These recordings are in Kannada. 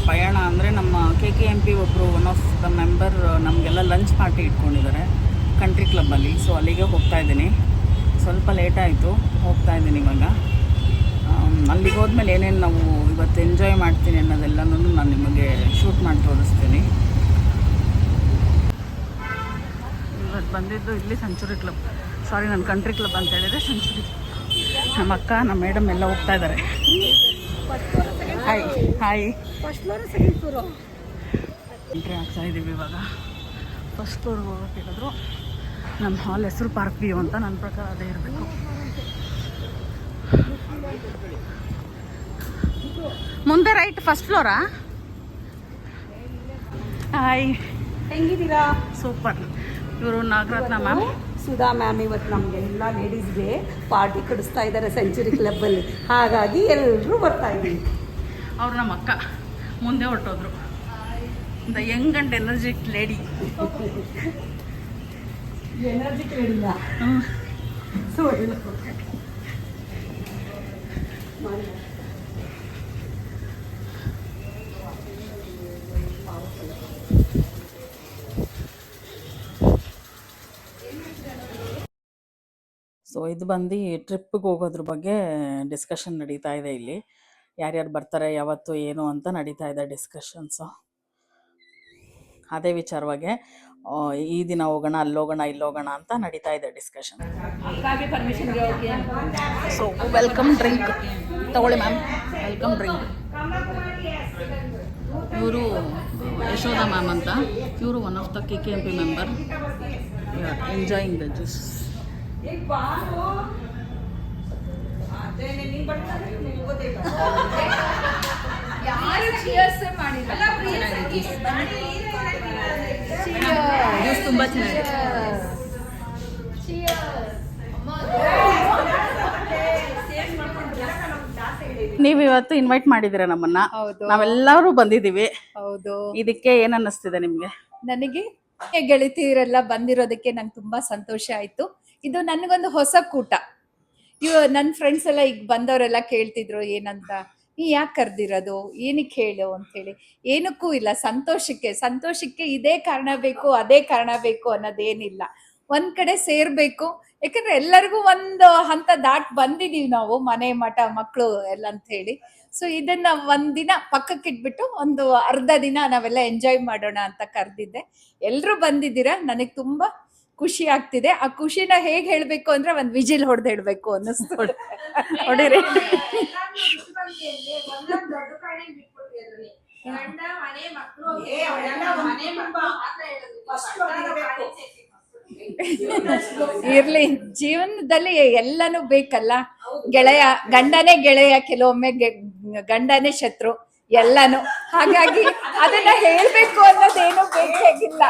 ಪಯಣ ಅಂದರೆ ನಮ್ಮ KKMP ಒಬ್ಬರು ಒನ್ ಆಫ್ ದ ಮೆಂಬರ್ ನಮಗೆಲ್ಲ ಲಂಚ್ ಪಾರ್ಟಿ ಇಟ್ಕೊಂಡಿದ್ದಾರೆ ಕಂಟ್ರಿ ಕ್ಲಬ್ಬಲ್ಲಿ. ಸೊ ಅಲ್ಲಿಗೆ ಹೋಗ್ತಾ ಇದ್ದೀನಿ. ಸ್ವಲ್ಪ ಲೇಟ್ ಆಯಿತು, ಹೋಗ್ತಾ ಇದ್ದೀನಿ ಇವಾಗ. ಅಲ್ಲಿಗೆ ಹೋದ್ಮೇಲೆ ಏನೇನು ನಾವು ಇವತ್ತು ಎಂಜಾಯ್ ಮಾಡ್ತೀನಿ ಅನ್ನೋದೆಲ್ಲನೂ ನಾನು ನಿಮಗೆ ಶೂಟ್ ಮಾಡಿ ತೋರಿಸ್ತೀನಿ. ಇವತ್ತು ಬಂದಿದ್ದು ಇಲ್ಲಿ ಸೆಂಚುರಿ ಕ್ಲಬ್, ಸಾರಿ ನಾನು ಕಂಟ್ರಿ ಕ್ಲಬ್ ಅಂತ ಹೇಳಿದೆ, ಸೆಂಚುರಿ. ನಮ್ಮ ಅಕ್ಕ ನಮ್ಮ ಮೇಡಮ್ ಎಲ್ಲ ಹೋಗ್ತಾ ಇದ್ದಾರೆ. Hi hi. ಎಂಟ್ರಿ ಆಗ್ತಾ ಇದ್ದೀವಿ ಇವಾಗ. ಫಸ್ಟ್ ಫ್ಲೋರ್ಗೆ ಹೋಗೋಕೆ ಹೇಳಿದ್ರು. ನಮ್ಮ ಹಾಲ್ ಹೆಸರು ಪಾರ್ಕ್ ವ್ಯೂ ಅಂತ, ನನ್ನ ಪ್ರಕಾರ ಅದೇ ಇರಬೇಕು. ಮುಂದೆ ರೈಟ್, ಫಸ್ಟ್ ಫ್ಲೋರಾ? ಹಾಯ್, ಹೆಂಗಿದ್ದೀರಾ? ಸೂಪರ್. ಇವರು ನಾಗರತ್ನ ಮ್ಯಾಮ್, ಸುಧಾ ಮ್ಯಾಮ್ ಇವತ್ತು ನಮಗೆಲ್ಲ ಲೇಡೀಸ್ಗೆ ಪಾರ್ಟಿ ಕೊಡಿಸ್ತಾ ಇದ್ದಾರೆ ಸೆಂಚುರಿ ಕ್ಲಬ್ಬಲ್ಲಿ. ಹಾಗಾಗಿ ಎಲ್ಲರೂ ಬರ್ತಾ ಇದ್ದೀವಿ. ಅವ್ರು ನಮ್ಮ ಅಕ್ಕ ಮುಂದೆ ಹೊರಟೋದ್ರು. The young and energetic lady. Energetic ಲೇಡಿನ ಸೊ ಇದು ಬಂದು ಟ್ರಿಪ್ಪಿಗೆ ಹೋಗೋದ್ರ ಬಗ್ಗೆ ಡಿಸ್ಕಷನ್ ನಡೀತಾ ಇದೆ ಇಲ್ಲಿ. ಯಾರ್ಯಾರು ಬರ್ತಾರೆ, ಯಾವತ್ತು, ಏನು ಅಂತ ನಡೀತಾ ಇದೆ ಡಿಸ್ಕಷನ್ಸು. ಅದೇ ವಿಚಾರವಾಗಿ ಈ ದಿನ ಹೋಗೋಣ, ಅಲ್ಲೋಗೋಣ, ಇಲ್ಲೋಗೋಣ ಅಂತ ನಡೀತಾ ಇದೆ ಡಿಸ್ಕಷನ್. ಸೊ ವೆಲ್ಕಮ್ ಡ್ರಿಂಕ್ ತಗೊಳ್ಳಿ ಮ್ಯಾಮ್, ವೆಲ್ಕಮ್ ಡ್ರಿಂಕ್. ಇವರು ಯಶೋಧ ಮ್ಯಾಮ್ ಅಂತ, ಇವರು one of the KKMP member. Enjoying the juice. Juice ತುಂಬ ಚೆನ್ನಾಗಿದೆ. ನೀವು ಇವತ್ತು ಇನ್ವೈಟ್ ಮಾಡಿದ್ದೀರಾ ನಮ್ಮನ್ನ. ನಾವೆಲ್ಲರೂ ಬಂದಿದ್ದೀವಿ. ಹೌದು. ಇದಕ್ಕೆ ಏನ್ ಅನ್ನಿಸ್ತಿದೆ ನಿಮ್ಗೆ? ನನಗೆ ಗೆಳತಿಯರೆಲ್ಲ ಬಂದಿರೋದಕ್ಕೆ ನಂಗೆ ತುಂಬಾ ಸಂತೋಷ ಆಯ್ತು. ಇದು ನನಗೊಂದು ಹೊಸ ಕೂಟ. ನನ್ನ ಫ್ರೆಂಡ್ಸ್ ಎಲ್ಲ ಈಗ ಬಂದವರೆಲ್ಲ ಕೇಳ್ತಿದ್ರು ಏನಂತ, ನೀ ಯಾಕೆ ಕರೆದಿರೋದು, ಏನಕ್ಕೆ ಹೇಳು ಅಂತೇಳಿ. ಏನಕ್ಕೂ ಇಲ್ಲ, ಸಂತೋಷಕ್ಕೆ ಇದೇ ಕಾರಣ ಬೇಕು ಅದೇ ಕಾರಣ ಬೇಕು ಅನ್ನೋದೇನಿಲ್ಲ. ಒಂದ್ ಕಡೆ ಸೇರ್ಬೇಕು. ಯಾಕಂದ್ರೆ ಎಲ್ಲರಿಗೂ ಒಂದು ಹಂತ ದಾಟ್ ಬಂದಿದೀವಿ ನಾವು, ಮನೆ ಮಠ ಮಕ್ಕಳು ಎಲ್ಲ ಅಂತ ಹೇಳಿ. ಸೊ ಇದನ್ನ ಒಂದಿನ ಪಕ್ಕಕ್ಕೆ ಇಟ್ಬಿಟ್ಟು ಒಂದು ಅರ್ಧ ದಿನ ನಾವೆಲ್ಲ ಎಂಜಾಯ್ ಮಾಡೋಣ ಅಂತ ಕರೆದಿದ್ದೆ. ಎಲ್ರು ಬಂದಿದ್ದೀರಾ, ನನಗೆ ತುಂಬಾ ಖುಷಿ ಆಗ್ತಿದೆ. ಆ ಖುಷಿನ ಹೇಗ್ ಹೇಳ್ಬೇಕು ಅಂದ್ರೆ ಒಂದ್ ವಿಜಿಲ್ ಹೊಡೆದು ಹೇಳ್ಬೇಕು ಅನ್ನಿಸ್ತು. ಹೊಡಿರಿ. ಇರ್ಲಿ, ಜೀವನದಲ್ಲಿ ಎಲ್ಲಾನು ಬೇಕಲ್ಲ. ಗಂಡನೇ ಗೆಳೆಯ, ಕೆಲವೊಮ್ಮೆ ಗಂಡನೇ ಶತ್ರು, ಎಲ್ಲಾನು. ಹಾಗಾಗಿ ಅದನ್ನ ಹೇಳ್ಬೇಕು ಅನ್ನೋದೇನು ಬೇಕಾಗಿಲ್ಲ.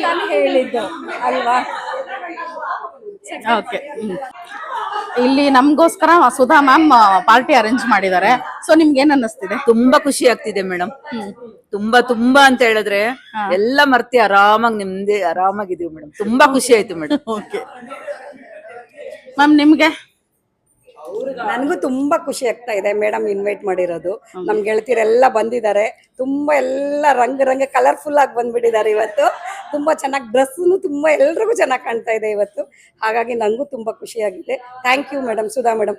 ನಾನು ಹೇಳಿದ್ದು ಅಲ್ವಾ. ಓಕೆ, ಇಲ್ಲಿ ನಮಗೋಸ್ಕರ ಸುಧಾ ಮ್ಯಾಮ್ ಪಾರ್ಟಿ ಅರೇಂಜ್ ಮಾಡಿದ್ದಾರೆ. ಸೊ ನಿಮ್ಗೆ ಏನ್ ಅನ್ನಿಸ್ತಿದೆ? ತುಂಬಾ ಖುಷಿ ಆಗ್ತಿದೆ ಮೇಡಮ್. ತುಂಬಾ ಅಂತ ಹೇಳಿದ್ರೆ ಎಲ್ಲ ಮರ್ತಿ ಆರಾಮಾಗಿ ಆರಾಮಾಗಿದೀವಿ ಮೇಡಮ್. ತುಂಬಾ ಖುಷಿ ಆಯ್ತು ಮೇಡಮ್. ಓಕೆ ಮ್ಯಾಮ್, ನಿಮ್ಗೆ? ನನಗೂ ತುಂಬಾ ಖುಷಿ ಆಗ್ತಾ ಇದೆ ಮೇಡಮ್ ಇನ್ವೈಟ್ ಮಾಡಿರೋದು. ನಮ್ ಗೆಳತಿಯರೆಲ್ಲ ಬಂದಿದ್ದಾರೆ. ತುಂಬಾ ಎಲ್ಲ ರಂಗ ಕಲರ್ಫುಲ್ ಆಗಿ ಬಂದ್ಬಿಟ್ಟಿದ್ದಾರೆ ಇವತ್ತು. ತುಂಬಾ ಚೆನ್ನಾಗಿ ಡ್ರೆಸ್ನು ತುಂಬಾ ಎಲ್ರಿಗೂ ಚೆನ್ನಾಗಿ ಕಾಣ್ತಾ ಇದೆ ಇವತ್ತು. ಹಾಗಾಗಿ ನನಗೂ ತುಂಬಾ ಖುಷಿ ಆಗಿದೆ. Thank you madam, Sudha madam.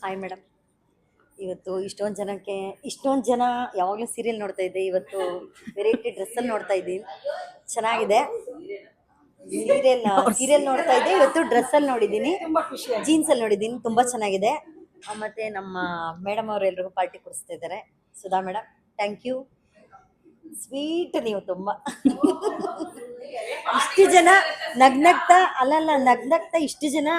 Hi madam. ಇವತ್ತು ಇಷ್ಟೊಂದು ಜನ ಯಾವಾಗಲೂ ಸೀರಿಯಲ್ ನೋಡ್ತಾ ಇದ್ದೆ, ಇವತ್ತು ವೆರೈಟಿ ಡ್ರೆಸ್ಸಲ್ಲಿ ನೋಡ್ತಾ ಇದ್ದೀನಿ. ಚೆನ್ನಾಗಿದೆ. ಸೀರಿಯಲ್ ನೋಡ್ತಾ ಇದ್ದೆ, ಇವತ್ತು ಡ್ರೆಸ್ಸಲ್ಲಿ ನೋಡಿದ್ದೀನಿ, ಜೀನ್ಸಲ್ಲಿ ನೋಡಿದ್ದೀನಿ. ತುಂಬ ಚೆನ್ನಾಗಿದೆ. ಮತ್ತು ನಮ್ಮ ಮೇಡಮ್ ಅವರು ಎಲ್ರಿಗೂ ಪಾರ್ಟಿ ಕೊಡಿಸ್ತಾ ಇದ್ದಾರೆ. Sudha madam, thank you. Sweet ನೀವು ತುಂಬ. ಇಷ್ಟು ಜನ ನಗ್ನಗ್ತಾ ಇಷ್ಟು ಜನ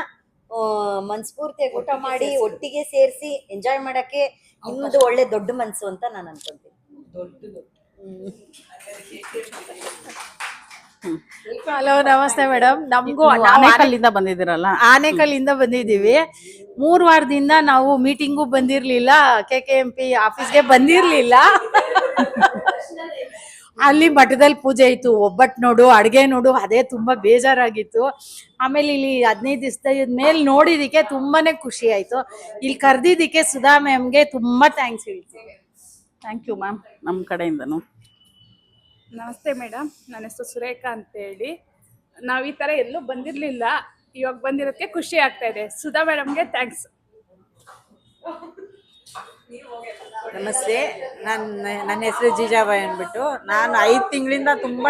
ಮನಸ್ಫೂರ್ತಿಯಾಗಿ ಊಟ ಮಾಡಿ ಒಟ್ಟಿಗೆ ಸೇರಿಸಿ ಎಂಜಾಯ್ ಮಾಡೋಕ್ಕೆ ನಿಮ್ಮದು ಒಳ್ಳೆ ದೊಡ್ಡ ಮನಸ್ಸು ಅಂತ ನಾನು ಅನ್ಕೊಂತೀನಿ. ಹಲೋ, ನಮಸ್ತೆ ಮೇಡಮ್. ನಮಗೂ ಆನೇಕಲ್ಲಿಂದ ಬಂದಿದ್ದೀರಲ್ಲ? ಆನೇಕಲ್ಲಿಂದ ಬಂದಿದ್ದೀವಿ. 3 ವಾರದಿಂದ ನಾವು ಮೀಟಿಂಗು ಬಂದಿರಲಿಲ್ಲ, KKMP ಆಫೀಸ್ಗೆ ಬಂದಿರಲಿಲ್ಲ. ಅಲ್ಲಿ ಮಠದಲ್ಲಿ ಪೂಜೆ ಇತ್ತು, ಒಬ್ಬಟ್ಟು ನೋಡು, ಅಡ್ಗೆ ನೋಡು, ಅದೇ ತುಂಬಾ ಬೇಜಾರಾಗಿತ್ತು. ಆಮೇಲೆ ಇಲ್ಲಿ 15 ದಿವಸದ ಮೇಲೆ ನೋಡಿದಕ್ಕೆ ತುಂಬಾನೇ ಖುಷಿ ಆಯ್ತು. ಇಲ್ಲಿ ಕರ್ದಿದ್ದಕ್ಕೆ ಸುಧಾ ಮ್ಯಾಮ್ಗೆ ತುಂಬಾ ಥ್ಯಾಂಕ್ಸ್ ಹೇಳ್ತೀನಿ. ಥ್ಯಾಂಕ್ ಯು ಮ್ಯಾಮ್, ನಮ್ಮ ಕಡೆಯಿಂದನು. ನಮಸ್ತೆ ಮೇಡಮ್, ನನ್ನ ಹೆಸರು ಸುರೇಖಾ ಅಂತೇಳಿ. ನಾವು ಈ ಥರ ಎಲ್ಲೂ ಬಂದಿರಲಿಲ್ಲ, ಇವಾಗ ಬಂದಿರೋದಕ್ಕೆ ಖುಷಿ ಆಗ್ತಾ ಇದೆ. ಸುಧಾ ಮೇಡಮ್ಗೆ ಥ್ಯಾಂಕ್ಸ್. ನಮಸ್ತೆ, ನನ್ನ ಹೆಸರು ಜೀಜಾಬಾಯಿ ಅಂದ್ಬಿಟ್ಟು. ನಾನು 5 ತಿಂಗಳಿಂದ ತುಂಬ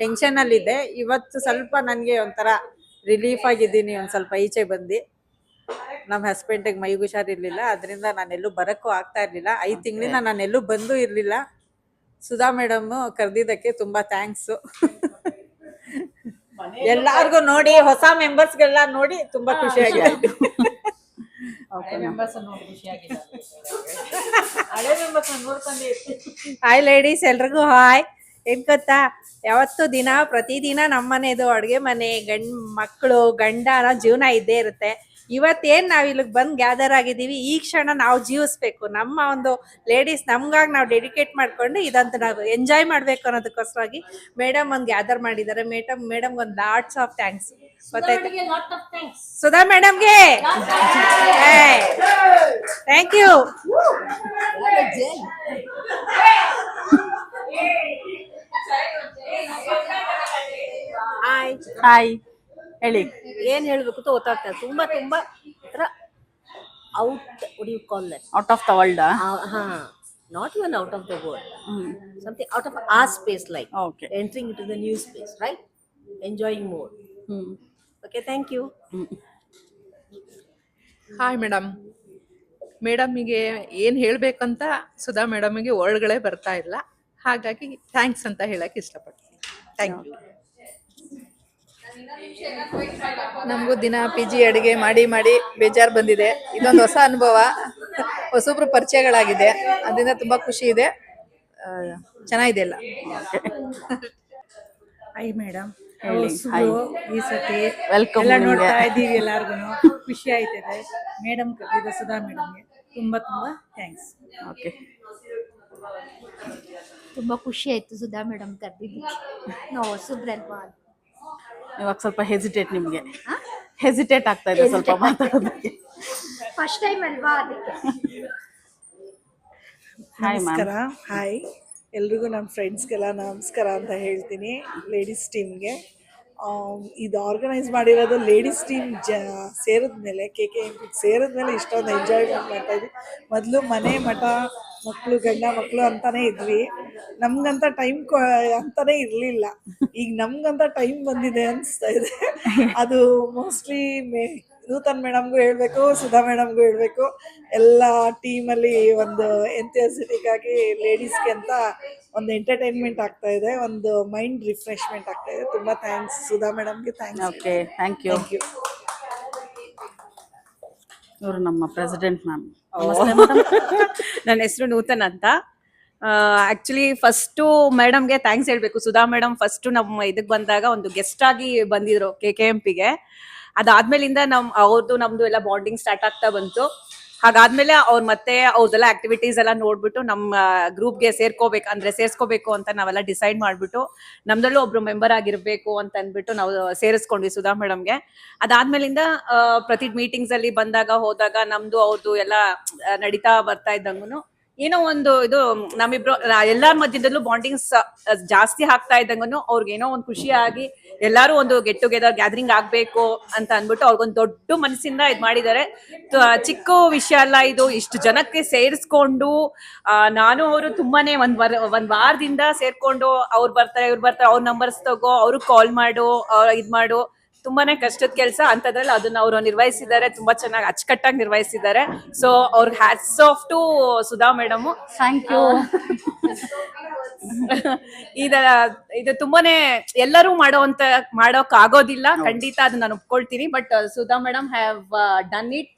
ಟೆನ್ಷನಲ್ಲಿದ್ದೆ. ಇವತ್ತು ಸ್ವಲ್ಪ ನನಗೆ ಒಂಥರ ರಿಲೀಫ್ ಆಗಿದ್ದೀನಿ. ಒಂದು ಸ್ವಲ್ಪ ಈಚೆ ಬಂದು ನಮ್ಮ ಹಸ್ಬೆಂಡಿಗೆ ಮೈಗೆ ಹುಷಾರಿರ್ಲಿಲ್ಲ, ಅದರಿಂದ ನಾನೆಲ್ಲೂ ಬರೋಕ್ಕೂ ಆಗ್ತಾ ಇರಲಿಲ್ಲ. 5 ತಿಂಗಳಿಂದ ನಾನೆಲ್ಲೂ ಬಂದೂ ಇರಲಿಲ್ಲ. ಸುಧಾ ಮೇಡಮ್ ಕರೆದಿದ್ದಕ್ಕೆ ತುಂಬ ಥ್ಯಾಂಕ್ಸು. ಎಲ್ಲಾರ್ಗು ನೋಡಿ, ಹೊಸ ಮೆಂಬರ್ಸ್ಗೆಲ್ಲ ನೋಡಿ ತುಂಬಾ ಖುಷಿಯಾಗಿದೆ. ಹಾಯ್ ಲೇಡೀಸ್, ಎಲ್ರಿಗೂ ಹಾಯ್. ಏನ್ ಗೊತ್ತಾ, ಯಾವತ್ತು ಪ್ರತಿದಿನ ನಮ್ಮನೆದು ಅಡುಗೆ ಮನೆ, ಮಕ್ಕಳು, ಗಂಡನ ಜೀವನ ಇದ್ದೇ ಇರುತ್ತೆ. ಇವತ್ತೇನ್ ನಾವ್ ಇಲ್ಲಿಗೆ ಬಂದು ಗ್ಯಾದರ್ ಆಗಿದ್ದೀವಿ, ಈ ಕ್ಷಣ ನಾವು ಜೀವಿಸ್ಬೇಕು. ನಮ್ಮ ಒಂದು ಲೇಡೀಸ್ ನಮ್ಗಾಗಿ ನಾವು ಡೆಡಿಕೇಟ್ ಮಾಡ್ಕೊಂಡು ಇದಂತ ನಾವು ಎಂಜಾಯ್ ಮಾಡ್ಬೇಕು ಅನ್ನೋದಕ್ಕೋಸ್ಕರವಾಗಿ ಮೇಡಮ್ ಒಂದು ಗ್ಯಾದರ್ ಮಾಡಿದ್ದಾರೆ. ಮೇಡಮ್ ಒಂದು ಲಾಟ್ಸ್ ಆಫ್ ಥ್ಯಾಂಕ್ಸ್. ಗೊತ್ತಾಯ್ತು ಸುಧಾ ಮೇಡಮ್ಗೆ ಥ್ಯಾಂಕ್ ಯು. ಹಾಯ್, ಹೇಳಿ. ಏನ್ ಹೇಳ್ಬೇಕು ಅಂತ ಗೊತ್ತಾಗ್ತದೆ. ತುಂಬಾ ತುಂಬಾ out of the world. Not even out of the world, something out of our space, like Okay. entering into the new space, right? Enjoying more. Okay, thank you. Hi madam. ಮೇಡಮಿಗೆ ಏನು ಹೇಳಬೇಕಂತ ಸುಧಾ ಮೇಡಮಿಗೆ ವರ್ಡ್ಗಳೇ ಬರ್ತಾ ಇಲ್ಲ, ಹಾಗಾಗಿ ಥ್ಯಾಂಕ್ಸ್ ಅಂತ ಹೇಳಕ್ಕೆ ಇಷ್ಟಪಡ್ತೀನಿ. Thank you. ನಮಗೂ ದಿನ PG ಅಡುಗೆ ಮಾಡಿ ಮಾಡಿ ಬೇಜಾರು ಬಂದಿದೆ. ಇದೊಂದು ಹೊಸ ಅನುಭವ, ಹೊಸೊಬ್ರು ಪರಿಚಯಗಳಾಗಿದೆ, ಅದರಿಂದ ತುಂಬಾ ಖುಷಿ ಇದೆ. ಚೆನ್ನಾಗಿದೆ ಎಲ್ಲ. ಹಾಯ್ ಮೇಡಮ್, ಈ ಸತಿ ವೆಲ್ಕಮ್. ಎಲ್ಲ ನೋಡ್ತಾ ಇದ್ದೀವಿ, ಎಲ್ಲಾರ್ಗು ಖುಷಿ ಆಯ್ತದೆ. ಮೇಡಮ್ ಕರೆದಿದ್ದ ಸುಧಾ ಮೇಡಮ್ಗೆ ತುಂಬಾ ತುಂಬಾ ಥ್ಯಾಂಕ್ಸ್. ಓಕೆ, ತುಂಬಾ ಖುಷಿ ಆಯ್ತು ಸುಧಾ ಮೇಡಮ್ ಕರೆದಿದ್ದಕ್ಕೆ. ನಾವು ಹೊಸಬ್ರಲ್ವಾ, ಇವಾಗ ಸ್ವಲ್ಪ ಹೆಸಿಟೇಟ್ ಆಗ್ತಾ ಇದೆ ಸ್ವಲ್ಪ ಮಾತಾಡೋದಕ್ಕೆ. ಫಸ್ಟ್ ಟೈಮ್ ಅಲ್ವಾ ಅದಕ್ಕೆ. ನಮಸ್ಕಾರ. ಹಾಯ್ ಎಲ್ರಿಗೂ, ನಮ್ಮ ಫ್ರೆಂಡ್ಸ್ಗೆಲ್ಲ ನಮಸ್ಕಾರ ಅಂತ ಹೇಳ್ತೀನಿ. ಲೇಡೀಸ್ ಟೀಮ್ಗೆ ಇದು ಆರ್ಗನೈಸ್ ಮಾಡಿರೋದು ಲೇಡೀಸ್ ಟೀಮ್ ಸೇರಿದ್ಮೇಲೆ, KKMP ಸೇರಿದ್ಮೇಲೆ ಇಷ್ಟೊಂದು ಎಂಜಾಯ್ಮೆಂಟ್ ಮಾಡ್ತಾಯಿದ್ವಿ. ಮೊದಲು ಮನೆ ಮಠ ಮಕ್ಕಳು, ಗಂಡ ಮಕ್ಕಳು ಅಂತಾನೆ ಇದ್ವಿ. ನಮ್ಗಂತ ಟೈಮ್ ಅಂತಾನೆ ಇರಲಿಲ್ಲ. ಈಗ ನಮ್ಗಂತ ಟೈಮ್ ಬಂದಿದೆ ಅನಿಸ್ತಾ ಇದೆ. ಅದು ಮೋಸ್ಟ್ಲಿ ನೂತನ್ ಮೇಡಮ್ಗೂ ಹೇಳಬೇಕು, ಸುಧಾ ಮೇಡಮ್ಗೂ ಹೇಳಬೇಕು. ಎಲ್ಲ ಟೀಮಲ್ಲಿ ಒಂದು ಎಂಥ್ಯೂಸಿಟಿಕ್ ಆಗಿ ಲೇಡೀಸ್ಗೆ ಅಂತ ಒಂದು ಎಂಟರ್ಟೈನ್ಮೆಂಟ್ ಆಗ್ತಾ ಇದೆ, ಒಂದು ಮೈಂಡ್ ರಿಫ್ರೆಶ್ಮೆಂಟ್ ಆಗ್ತಾ ಇದೆ. ತುಂಬ ಥ್ಯಾಂಕ್ಸ್ ಸುಧಾ ಮೇಡಮ್ಗೆ. ಥ್ಯಾಂಕ್ಸ್. Okay, thank you. ಇವರು ನಮ್ಮ ಪ್ರೆಸಿಡೆಂಟ್ ಮ್ಯಾಮ್. ನನ್ನ ಹೆಸರು ನೂತನ್ ಅಂತ. ಆಕ್ಚುಲಿ ಫಸ್ಟು ಮೇಡಮ್ಗೆ ಥ್ಯಾಂಕ್ಸ್ ಹೇಳ್ಬೇಕು. ಸುಧಾ ಮೇಡಮ್ ಫಸ್ಟು ನಮ್ಮ ಇದಕ್ಕೆ ಬಂದಾಗ ಒಂದು ಗೆಸ್ಟ್ ಆಗಿ ಬಂದಿದ್ರು KKMPಗೆ. ಅದಾದ್ಮೇಲಿಂದ ಅವ್ರದ್ದು ನಮ್ದು ಎಲ್ಲ ಬಾಂಡಿಂಗ್ ಸ್ಟಾರ್ಟ್ ಆಗ್ತಾ ಬಂತು. ಹಾಗಾದ್ಮೇಲೆ ಮತ್ತೆ ಅವ್ರದೆಲ್ಲ ಆಕ್ಟಿವಿಟೀಸ್ ಎಲ್ಲ ನೋಡ್ಬಿಟ್ಟು ನಮ್ಮ ಗ್ರೂಪ್ಗೆ ಸೇರ್ಸ್ಕೋಬೇಕು ಅಂತ ನಾವೆಲ್ಲ ಡಿಸೈಡ್ ಮಾಡ್ಬಿಟ್ಟು ನಮ್ದಲ್ಲೂ ಒಬ್ರು ಮೆಂಬರ್ ಆಗಿರ್ಬೇಕು ಅಂತ ಅಂದ್ಬಿಟ್ಟು ನಾವು ಸೇರಿಸ್ಕೊಂಡ್ವಿ ಸುಧಾ ಮೇಡಮ್ಗೆ. ಅದಾದ್ಮೇಲಿಂದ ಪ್ರತಿ ಮೀಟಿಂಗ್ಸ್ ಅಲ್ಲಿ ಹೋದಾಗ ನಮ್ದು ಅವ್ರದ್ದು ಎಲ್ಲ ನಡೀತಾ ಬರ್ತಾ ಇದ್ದಂಗೂ ಏನೋ ಒಂದು ಇದು ನಮ್ಮಿಬ್ರು ಎಲ್ಲಾರ ಮಧ್ಯದಲ್ಲೂ ಬಾಂಡಿಂಗ್ಸ್ ಜಾಸ್ತಿ ಆಗ್ತಾ ಇದ್ದಂಗೂ ಅವ್ರಿಗೇನೋ ಒಂದು ಖುಷಿಯಾಗಿ ಎಲ್ಲಾರು ಒಂದು ಗೆಟ್ ಟುಗೆದರ್ ಗ್ಯಾದರಿಂಗ್ ಆಗ್ಬೇಕು ಅಂತ ಅಂದ್ಬಿಟ್ಟು ಅವ್ರಿಗೊಂದು ದೊಡ್ಡ ಮನಸ್ಸಿಂದ ಇದ್ ಮಾಡಿದ್ದಾರೆ. ಚಿಕ್ಕ ವಿಷಯ ಅಲ್ಲ ಇದು, ಇಷ್ಟು ಜನಕ್ಕೆ ಸೇರಿಸ್ಕೊಂಡು ನಾನು ಅವರು ತುಂಬಾನೇ ಒಂದ್ ವಾರದಿಂದ ಸೇರ್ಕೊಂಡು ಅವ್ರು ಬರ್ತಾರೆ ಅವ್ರ ನಂಬರ್ಸ್ ತಗೋ, ಅವ್ರಿಗೆ ಕಾಲ್ ಮಾಡು, ಇದ್ ಮಾಡು, ತುಂಬಾನೇ ಕಷ್ಟದ ಕೆಲಸ. ಅಂತದ್ರಲ್ಲಿ ಅದನ್ನ ಅವರು ನಿರ್ವಹಿಸಿದ್ದಾರೆ, ತುಂಬಾ ಚೆನ್ನಾಗಿ ಅಚ್ಚುಕಟ್ಟಾಗಿ ನಿರ್ವಹಿಸಿದ್ದಾರೆ. ಸೊ ಅವ್ರಿಗೆ hats off to Sudha madam. Thank you. ಇದು ತುಂಬಾನೇ ಎಲ್ಲರೂ ಮಾಡೋಕ್ ಆಗೋದಿಲ್ಲ, ಖಂಡಿತ ಅದನ್ನ ನಾನು ಒಪ್ಕೊಳ್ತೀನಿ. But Sudha madam have done it.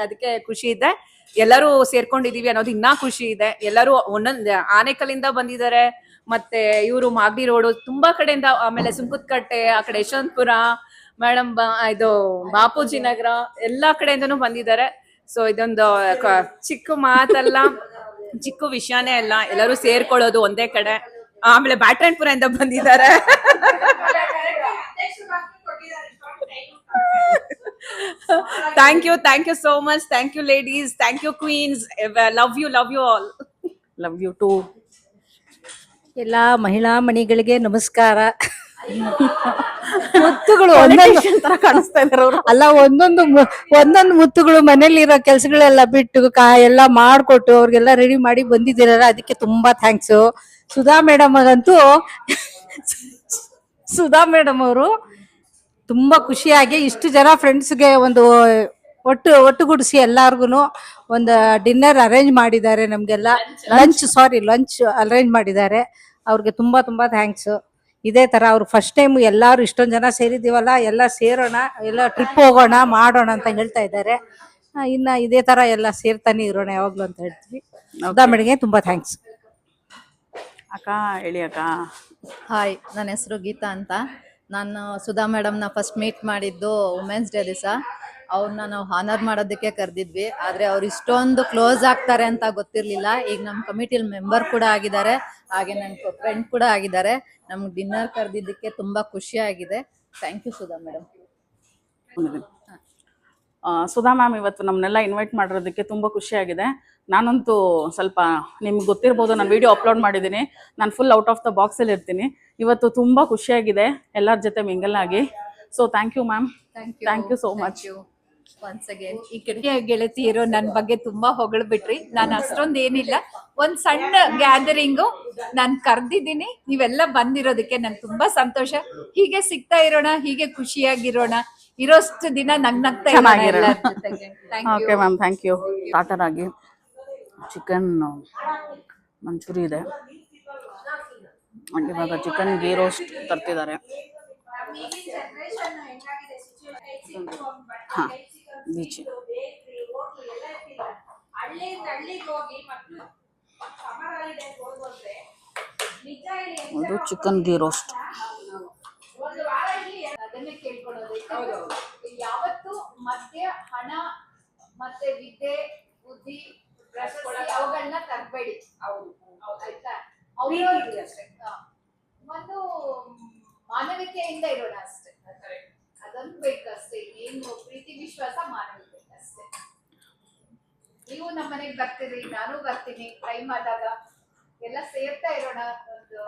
ಅದಕ್ಕೆ ಖುಷಿ ಇದೆ. ಎಲ್ಲರೂ ಸೇರ್ಕೊಂಡಿದೀವಿ ಅನ್ನೋದು ಇನ್ನೂ ಖುಷಿ ಇದೆ. ಎಲ್ಲರೂ ಒಂದೊಂದ್ ಆನೇಕಲ್ಲಿಂದ ಬಂದಿದ್ದಾರೆ, ಮತ್ತೆ ಇವರು ಮಾಗಡಿ ರೋಡು ತುಂಬಾ ಕಡೆಯಿಂದ, ಆಮೇಲೆ ಸುಂಕದಕಟ್ಟೆ, ಆ ಕಡೆ ಯಶವಂತಪುರ, ಮೇಡಮ್ ಇದು ಬಾಪೂಜಿ ನಗರ, ಎಲ್ಲಾ ಕಡೆಯಿಂದನೂ ಬಂದಿದ್ದಾರೆ. ಸೊ ಇದೊಂದು ಚಿಕ್ಕ ಮಾತಲ್ಲ, ಚಿಕ್ಕ ವಿಷಯನೇ ಅಲ್ಲ, ಎಲ್ಲರೂ ಸೇರ್ಕೊಳ್ಳೋದು ಒಂದೇ ಕಡೆ. ಆಮೇಲೆ ಬ್ಯಾಟ್ರಾಯನ್ಪುರದಿಂದ ಬಂದಿದ್ದಾರೆ. Thank you so much. Thank you ladies, thank you queens. Love you all. Love you too. ಎಲ್ಲ ಮಹಿಳಾ ಮಣಿಗಳಿಗೆ ನಮಸ್ಕಾರ. ಮುತ್ತುಗಳು ತರ ಕಾಣಿಸ್ತಾ ಇದಾರೆ ಅವರು. ಅಲ್ಲ, ಒಂದೊಂದು ಮುತ್ತುಗಳು ಮನೇಲಿರೋ ಕೆಲ್ಸಗಳೆಲ್ಲ ಬಿಟ್ಟು ಎಲ್ಲ ಮಾಡ್ಕೊಟ್ಟು ಅವ್ರಿಗೆಲ್ಲ ರೆಡಿ ಮಾಡಿ ಬಂದಿದ್ದೀರಲ್ಲ, ಅದಕ್ಕೆ ತುಂಬಾ ಥ್ಯಾಂಕ್ಸು. ಸುಧಾ ಮೇಡಮ್ ಅವರು ತುಂಬಾ ಖುಷಿಯಾಗಿ ಇಷ್ಟು ಜನ ಫ್ರೆಂಡ್ಸ್ಗೆ ಒಂದು ಒಟ್ಟುಗೂಡಿಸಿ ಎಲ್ಲಾರ್ಗು ಒಂದು ಡಿನ್ನರ್ ಅರೇಂಜ್ ಮಾಡಿದ್ದಾರೆ. ನಮ್ಗೆಲ್ಲ ಲಂಚ್ ಅರೇಂಜ್ ಮಾಡಿದ್ದಾರೆ. ಅವ್ರಿಗೆ ತುಂಬಾ ಥ್ಯಾಂಕ್ಸ್. ಇದೇ ತರ ಅವ್ರು ಫಸ್ಟ್ ಟೈಮ್ ಎಲ್ಲಾರು ಇಷ್ಟೊಂದು ಜನ ಸೇರಿದೀವಲ್ಲ, ಎಲ್ಲ ಸೇರೋಣ, ಎಲ್ಲ ಟ್ರಿಪ್ ಹೋಗೋಣ ಮಾಡೋಣ ಅಂತ ಹೇಳ್ತಾ ಇದ್ದಾರೆ. ಇನ್ನ ಇದೇ ತರ ಎಲ್ಲ ಸೇರ್ತಾನೆ ಇರೋಣ ಯಾವಾಗ್ಲೂ ಅಂತ ಹೇಳ್ತೀವಿ. ಸುಧಾ ಮೇಡಮ್ಗೆ ತುಂಬಾ ಥ್ಯಾಂಕ್ಸ್. ಅಕ್ಕ ಹೇಳಿ ಅಕ್ಕ. ಹಾಯ್, ನನ್ನ ಹೆಸರು ಗೀತಾ ಅಂತ. ನಾನು ಸುಧಾ ಮೇಡಮ್ನ ಫಸ್ಟ್ ಮೀಟ್ ಮಾಡಿದ್ದು ವುಮೆನ್ಸ್ ಡೇ ದಿವಸ. ಅವ್ರನ್ನ ನಾವು ಹಾನರ್ ಮಾಡೋದಕ್ಕೆ ಕರೆದಿದ್ವಿ, ಆದರೆ ಅವ್ರು ಇಷ್ಟೊಂದು ಕ್ಲೋಸ್ ಆಗ್ತಾರೆ ಅಂತ ಗೊತ್ತಿರಲಿಲ್ಲ. ಈಗ ನಮ್ಮ ಕಮಿಟಿಲಿ ಮೆಂಬರ್ ಕೂಡ ಆಗಿದ್ದಾರೆ, ಹಾಗೆ ನನ್ನ ಫ್ರೆಂಡ್ ಕೂಡ ಆಗಿದ್ದಾರೆ. ನಮ್ಗೆ ಡಿನ್ನರ್ ಕರೆದಿದ್ದಕ್ಕೆ ತುಂಬ ಖುಷಿಯಾಗಿದೆ. Thank you Sudha madam. Sudha ma'am ಇವತ್ತು ನಮ್ಮನ್ನೆಲ್ಲ ಇನ್ವೈಟ್ ಮಾಡಿರೋದಕ್ಕೆ ತುಂಬ ಖುಷಿಯಾಗಿದೆ. ನಾನಂತೂ ಸ್ವಲ್ಪ ನಿಮ್ಗೆ ಗೊತ್ತಿರ್ಬೋದು, ನಾನು ವಿಡಿಯೋ ಅಪ್ಲೋಡ್ ಮಾಡಿದ್ದೀನಿ. ನಾನು ಫುಲ್ ಔಟ್ ಆಫ್ ದ ಬಾಕ್ಸಲ್ಲಿ ಇರ್ತೀನಿ. ಇವತ್ತು ತುಂಬ ಖುಷಿಯಾಗಿದೆ ಎಲ್ಲರ ಜೊತೆ ಮಿಂಗಲ್ ಆಗಿ. So thank you ma'am, thank you so much. Once again ಈ ಕಡೆ ಗೆಳತಿಯರು ನನ್ನ ಬಗ್ಗೆ ತುಂಬಾ ಹೊಗಳ್ಬಿಟ್ರಿ. ನಾನು ಅಷ್ಟೊಂದು ಏನಿಲ್ಲ, ಒಂದ್ ಸಣ್ಣ ಗ್ಯಾದರಿಂಗು ನಾನು ಕರ್ದಿದ್ದೀನಿ. ನೀವೆಲ್ಲ ಬಂದಿರೋದಕ್ಕೆ ನಂಗೆ ತುಂಬಾ ಸಂತೋಷ. ಹೀಗೆ ಸಿಗ್ತಾ ಇರೋಣ, ಹೀಗೆ ಖುಷಿಯಾಗಿರೋಣ, ಇರೋಷ್ಟು ದಿನ ನಗ್ನಗ್ತಾ ಇರೋಣ. Okay ma'am, thank you. Starter ಆಗಿ ಚಿಕನ್ ಮಂಚೂರಿ ಇದೆ, ಇವಾಗ ಚಿಕನ್ ಗೀ ರೋಸ್ಟ್ ತರ್ತಿದ್ದಾರೆ. ಹಾಂ, ಬೀಚ್ ಇದು ಚಿಕನ್ ಗೀ ರೋಸ್ಟ್. ಅದನ್ನೇ ಕೇಳ್ಕೊಳ್ಳೋದು, ಯಾವತ್ತು ಮಧ್ಯ ಹಣ ಮತ್ತೆ ವಿದ್ಯೆ ಬುದ್ಧಿ ಅವುಗಳನ್ನ ತರಬೇಡಿ. ಆಯ್ತಾ? ಒಂದು ಮಾನವೀಯತೆಯಿಂದ ಇರೋಣ ಅಷ್ಟೇ, ಅದೊಂದು ಬೇಕಷ್ಟೇ. ಏನು ಪ್ರೀತಿ ವಿಶ್ವಾಸ ಮಾನವೀಯತೆ ಅಷ್ಟೇ. ನೀವು ನಮ್ಮ ಮನೆಗೆ ಬರ್ತೀರಿ, ನಾನು ಬರ್ತೀನಿ. ಟೈಮ್ ಆದಾಗ ಎಲ್ಲ ಸೇರ್ತಾ ಇರೋಣ. ಒಂದು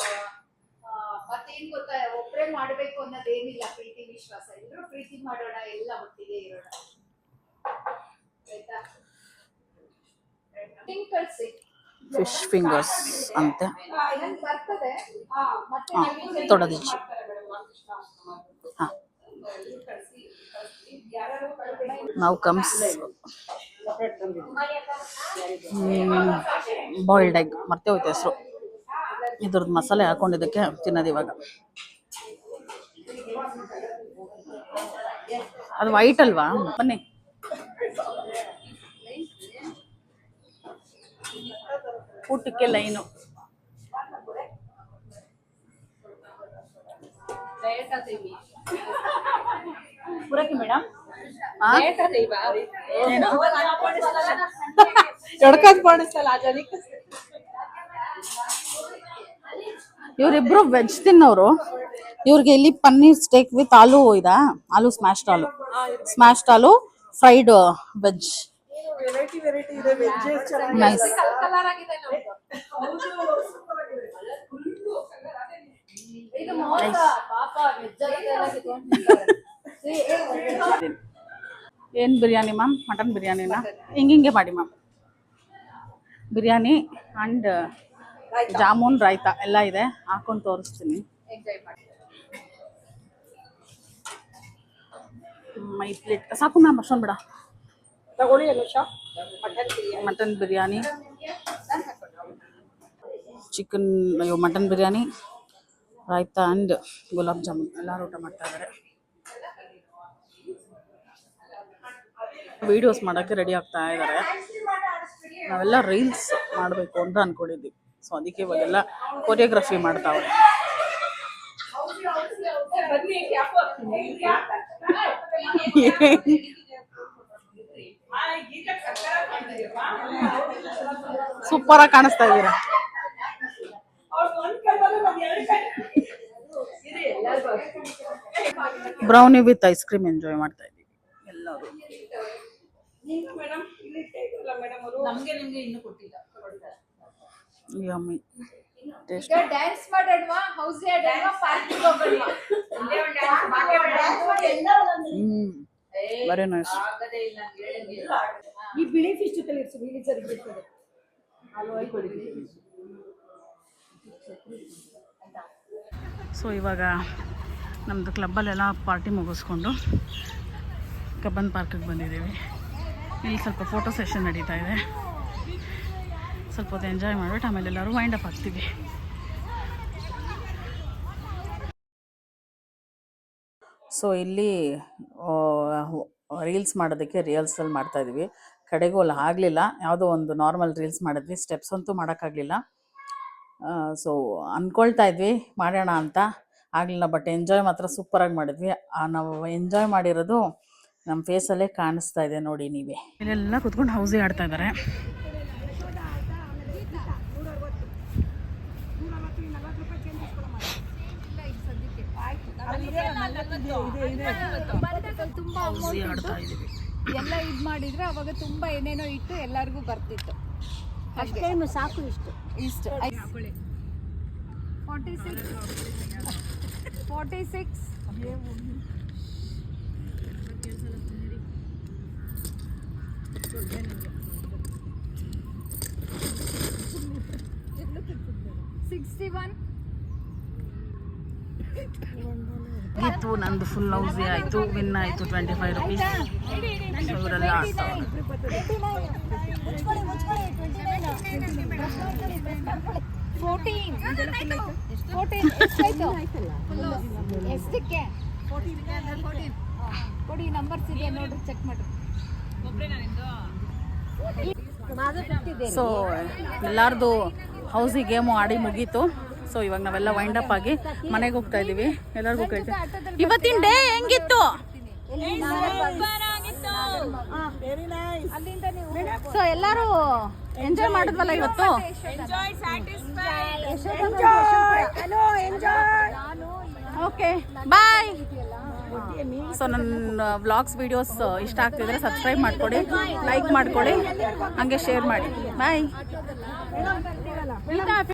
ಮತ್ತೇನ್ ಗೊತ್ತಾ, ಒಬ್ಬರೇ ಮಾಡ್ಬೇಕು ಅನ್ನೋದೇನಿಲ್ಲ. ಪ್ರೀತಿ ವಿಶ್ವಾಸ, ಎಲ್ಲರೂ ಪ್ರೀತಿ ಮಾಡೋಣ, ಎಲ್ಲ ಒಟ್ಟಿಗೆ ಇರೋಣ. ಆಯ್ತಾ? ಕಳ್ಸಿ ಫಿಶ್ ಫಿಂಗರ್ಸ್ ಅಂತೆ. ಬರ್ತದೆ ತೊಡದಿಚ್ಚಿ. ಹಾಂ, ನಾವು ಕಮ್ಸ್ ಬಾಯ್ಲ್ಡ್ ಎಗ್, ಮತ್ತೆ ಹೋಯ್ತು ಹೆಸರು. ಇದ್ರದ್ದು ಮಸಾಲೆ ಹಾಕೊಂಡಿದ್ದಕ್ಕೆ ತಿನ್ನೋದು ಇವಾಗ. ಅದು ವೈಟ್ ಅಲ್ವಾ? ಬನ್ನಿ. ಊಟಕ್ಕೆ ಲೈನು. ಪೂರಕ್ಕೆ ಮೇಡಮ್ ಇವರಿಬ್ರು ವೆಜ್ ತಿನ್ನೋರು. ಇವ್ರಿಗೆ ಇಲ್ಲಿ ಪನ್ನೀರ್ ಸ್ಟೇಕ್ ವಿತ್ ಆಲೂ ಇದಾ, ಆಲೂ ಸ್ಮ್ಯಾಶ್ಡ್ ಆಲೂ ಫ್ರೈಡ್ ವೆಜ್. ವೆರೈಟಿ ಇದೆ. Veg nice. ಏನ್ ಬಿರಿಯಾನಿ ಮ್ಯಾಮ್? ಮಟನ್ ಬಿರಿಯಾನಿನ ಹಿಂಗೆ ಮಾಡಿ ಮ್ಯಾಮ್. ಬಿರಿಯಾನಿ ಅಂಡ್ ಜಾಮೂನ್ ರಾಯ್ತಾ ಎಲ್ಲ ಇದೆ, ಹಾಕೊಂಡು ತೋರಿಸ್ತೀನಿ. ಮೈ ಪ್ಲೇಟ್ ಸಾಕು ಮ್ಯಾಮ್, ಅಷ್ಟೊಂದು ಬೇಡ. Mutton biryani, chicken, mutton biryani, raita and gulab jamun ಎಲ್ಲರೂ ಊಟ ಮಾಡ್ತಾ ಇದ್ದಾರೆ. ವಿಡಿಯೋಸ್ ಮಾಡೋಕ್ಕೆ ರೆಡಿ ಆಗ್ತಾ ಇದ್ದಾರೆ. ನಾವೆಲ್ಲ ರೀಲ್ಸ್ ಮಾಡಬೇಕು ಅಂತ ಅಂದ್ಕೊಂಡಿದ್ವಿ. ಸೊ ಅದಕ್ಕೆ ಇವಾಗೆಲ್ಲ ಕೊರಿಯೋಗ್ರಫಿ ಮಾಡ್ತಾವ್ರೆ. ಸೂಪರ್ ಆಗಿ ಕಾಣಿಸ್ತಾ ಇದ್ದೀರಾ. Brownie with ice cream enjoy ಮಾಡ್ತಾ ಇದ್ದೀವಿ ಎಲ್ಲರೂ. Yummy taste. ಡ್ಯಾನ್ಸ್ ಮಾಡೋಣವಾ, ಹೌಸ್ ಆಡೋಣವಾ, ಪಾರ್ಕಿಗೆ ಹೋಗೋಣವಾ? Very nice. ಈ ಬಿಳಿ ಫಿಶ್ ಜೊತೆ ಬಿಳಿ ಸರಿ ಬಿಡ್ತದೆ. ಸೊ ಇವಾಗ ನಮ್ಮದು ಕ್ಲಬ್ಬಲ್ಲೆಲ್ಲ ಪಾರ್ಟಿ ಮುಗಿಸ್ಕೊಂಡು ಕಬ್ಬನ್ ಪಾರ್ಕಿಗೆ ಬಂದಿದ್ದೀವಿ. ಇಲ್ಲಿ ಸ್ವಲ್ಪ ಫೋಟೋ ಸೆಷನ್ ನಡೀತಾ ಇದೆ. ಸ್ವಲ್ಪ ಹೊತ್ತು ಎಂಜಾಯ್ ಮಾಡಿಬಿಟ್ಟು ಆಮೇಲೆ ಎಲ್ಲರೂ ವೈಂಡ್ ಅಪ್ ಆಗ್ತೀವಿ. ಸೊ ಇಲ್ಲಿ ರೀಲ್ಸ್ ಮಾಡೋದಕ್ಕೆ ರಿಹರ್ಸಲ್ ಮಾಡ್ತಾಯಿದ್ವಿ. ಕಡೆಗೂ ಅಲ್ಲಿ ಆಗಲಿಲ್ಲ, ಯಾವುದೋ ಒಂದು ನಾರ್ಮಲ್ ರೀಲ್ಸ್ ಮಾಡಿದ್ವಿ, ಸ್ಟೆಪ್ಸ್ ಅಂತೂ ಮಾಡೋಕ್ಕಾಗಲಿಲ್ಲ. ಸೊ ಅಂದ್ಕೊಳ್ತಾ ಇದ್ವಿ ಮಾಡೋಣ ಅಂತ, ಆಗಲಿಲ್ಲ. ಬಟ್ ಎಂಜಾಯ್ ಮಾತ್ರ ಸೂಪರಾಗಿ ಮಾಡಿದ್ವಿ. ನಾವು ಎಂಜಾಯ್ ಮಾಡಿರೋದು ನಮ್ಮ ಫೇಸಲ್ಲೇ ಕಾಣಿಸ್ತಾ ಇದೆ ನೋಡಿ ನೀವೇ. ಇಲ್ಲೆಲ್ಲ ಕುತ್ಕೊಂಡು ಹೌಸಿ ಆಡ್ತಾ ಇದ್ದಾರೆ. ತುಂಬಾ ಹೌಸಿ ಆಡ್ತಾ ಇದ್ದೀವಿ. ಎಲ್ಲ ಇದ್ ಮಾಡಿದ್ರೆ ಅವಾಗ ತುಂಬಾ ಏನೇನೋ ಇಟ್ಟು ಎಲ್ಲರಿಗೂ ಬರ್ತಿತ್ತು. ಸಾಕು ಇಷ್ಟು ಇಷ್ಟು 46 61 ಇತ್ತು. ನಂದು ಫುಲ್ ಹೌಸಿ ಆಯಿತು, ವಿನ್ ಆಯಿತು 25 ರುಪೀಸ್. ಇವರೆಲ್ಲ ಆಡ್ತಾರೆ. 14 ಎಷ್ಟಾಯ್ತು? ಎಷ್ಟಕ್ಕೆ? 14 ಕೊಡಿ, ನಂಬರ್ಸ್ ಇದೆ ನೋಡ್ರಿ, ಚೆಕ್ ಮಾಡ್ರಿ. ಸೊ ಎಲ್ಲರದು ಹೌಸಿ ಗೇಮು ಆಡಿ ಮುಗೀತು. ಸೊ ಇವಾಗ ನಾವೆಲ್ಲ ವೈಂಡ್ ಅಪ್ ಆಗಿ ಮನೆಗೆ ಹೋಗ್ತಾ ಇದ್ದೀವಿ. ಎಲ್ಲರಿಗೂ ಕೇಳ್ತೀವಿ ಇವತ್ತಿನ ಡೇ ಹೆಂಗಿತ್ತು? ಸೊ ಎಲ್ಲರೂ ಎಂಜಾಯ್ ಮಾಡಿದ್ವಲ್ಲ ಇವತ್ತು. Okay bye. ಸೊ ನನ್ನ ವ್ಲಾಗ್ಸ್ ವಿಡಿಯೋಸ್ ಇಷ್ಟ ಆಗ್ತಿದ್ರೆ ಸಬ್ಸ್ಕ್ರೈಬ್ ಮಾಡ್ಕೊಡಿ, ಲೈಕ್ ಮಾಡ್ಕೊಡಿ, ಹಂಗೆ ಶೇರ್ ಮಾಡಿ. ಬಾಯ್.